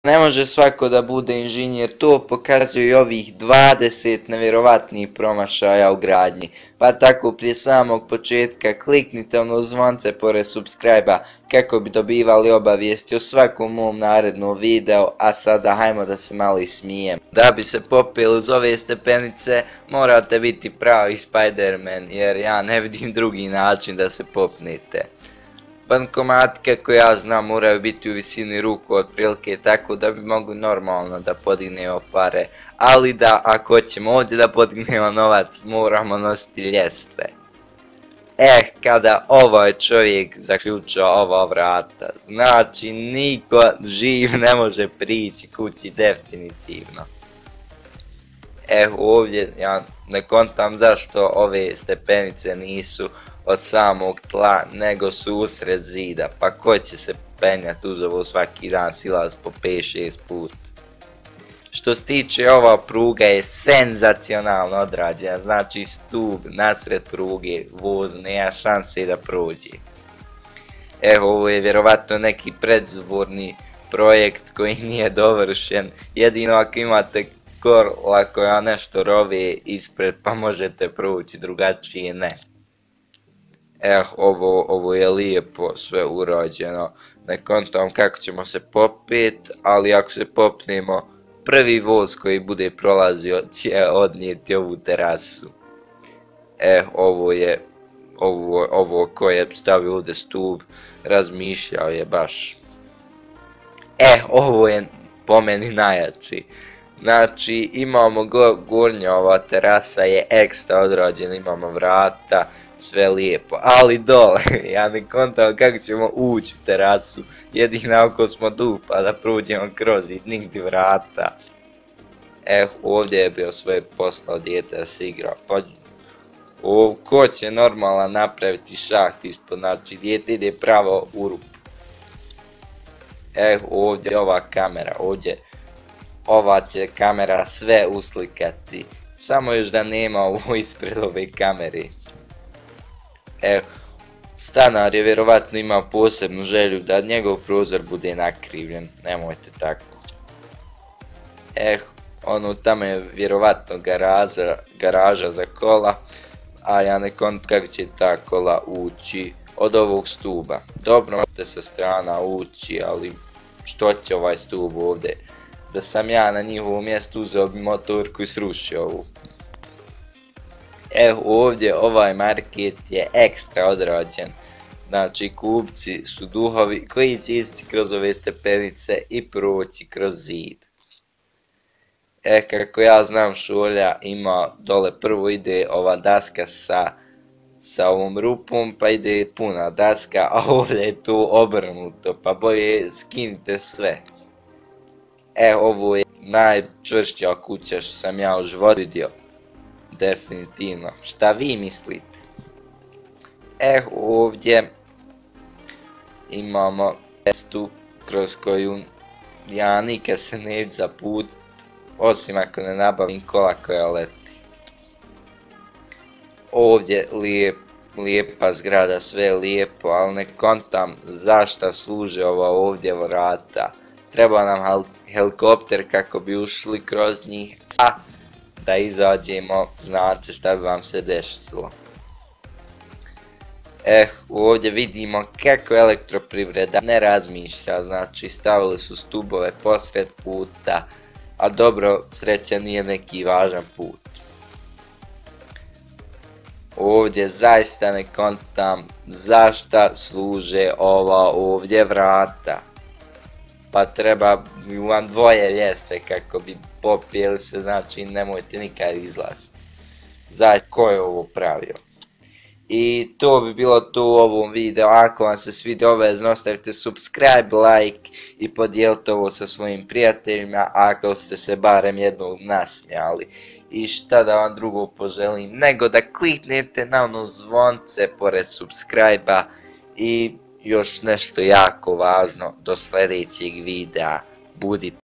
Ne može svako da bude inženjer, to pokazuju i ovih 20 nevjerovatnih promašaja u gradnji. Pa tako prije samog početka kliknite ono zvonce pored subscribe-a kako bi dobivali obavijesti o svakom mom narednom videu, a sada hajmo da se malo ismijem. Da bi se popeli uz ove stepenice morate biti pravi Spider-Man jer ja ne vidim drugi način da se popnete. Bankomati, kako ja znam, moraju biti u visini ruku otprilike tako da bi mogli normalno da podignemo pare, ali da ako hoćemo ovdje da podignemo novac moramo nositi ljestve. Kada ovaj čovjek zaključa ova vrata, znači niko živ ne može prići kući definitivno. Ovdje ja ne kontam zašto ove stepenice nisu od samog tla, nego su usred zida, pa ko će se penjat uz ovo svaki dan silaz po 5-6 put. Što se tiče, ova pruga je senzacionalno odrađena, znači stub nasred pruge, voz nema šanse da prođe. Ovo je vjerovatno neki predizborni projekt koji nije dovršen, jedino ako imate kola koja nešto rove ispred pa možete proći, drugačije ne. Ovo je lijepo sve urađeno, ne kontam kako ćemo se popet, ali ako se popnemo, prvi voz koji bude prolazio će odnijeti ovu terasu. Ovo ko je stavio ovdje stub, razmišljao je baš. Ovo je po meni najjači. Znači imamo gornja, ova terasa je ekstra odrađena, imamo vrata, sve lijepo, ali dole, ja ne kontam kako ćemo ući u terasu, jedino ako smo tu pa da prođemo kroz i nigdje vrata. Ovdje je bio svoje poslao dijete da se igra, pa ko će normalno napraviti šaht ispod, znači dijete ide pravo u rupu. Ovdje je ova kamera, ova će kamera sve uslikati, samo još da nema ovo ispred ove kamere. Stanar je vjerovatno imao posebnu želju da njegov prozor bude nakrivljen, nemojte tako. Ono tamo je vjerovatno garaža za kola, a ja ne kontam kako će ta kola ući od ovog stuba. Dobro, možete sa strana ući, ali što će ovaj stub ovdje? Da sam ja na njihovom mjestu uzeo bi motorku i srušio ovu. Ovdje ovaj market je ekstra odrađen, znači kupci su duhovi koji će ići kroz ove stepenice i proći kroz zid. Kako ja znam, šolja ima dole, prvo ide ova daska sa ovom rupom, pa ide puna daska, a ovdje je to obrnuto, pa bolje skinite sve. Ovo je najčvršća kuća što sam ja u životu vidio. Definitivno. Šta vi mislite? Ovdje imamo cestu kroz koju ja nikad se neću zaputit, osim ako ne nabavim kola koja leti. Ovdje lijepa zgrada, sve je lijepo, ali ne kontam zašto služe ova ovdje vrata. Treba nam helikopter kako bi ušli kroz njih, a da izađemo, znate šta bi vam se desilo. Ovdje vidimo kako elektroprivreda ne razmišlja, znači stavili su stubove posred puta, a dobro, sreća nije neki važan put. Ovdje zaista ne kontam zašto služe ova ovdje vrata. Pa treba vam dvoje ljestve kako bi popijeli se, znači nemojte nikad izlaziti. Zaista, ko je ovo pravio? I to bi bilo to u ovom videu. Ako vam se svidio obavezno ostavite subscribe, like i podijelite ovo sa svojim prijateljima ako ste se barem jednom nasmijali. I šta da vam drugo poželim nego da kliknete na ono zvonce pored subscribe-a i još nešto jako važno, do sljedećeg videa, budite